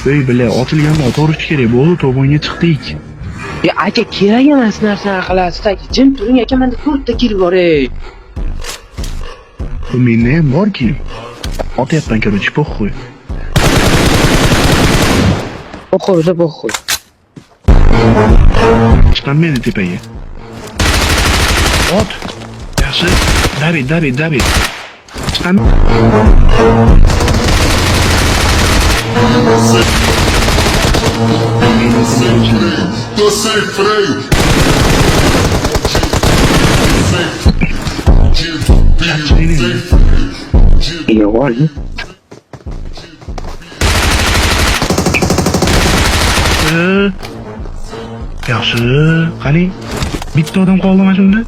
Ey bile otilganda otirish kerak bo'ldi, to'g'onga chiqdik. Aka kerak emas narsani qilasiz aka. Jim turing aka, menda 4 ta kill bor ey. Bu menda ham bor-ki. Otyapman короче, похуй. Pokhoy. Chiqan meni tepaga. Ot. Yaxshi. David. Chiqan. Tô sem freio. Ya var ya. Yaxshi. Qani. Bitta odam qoldi mana shunda.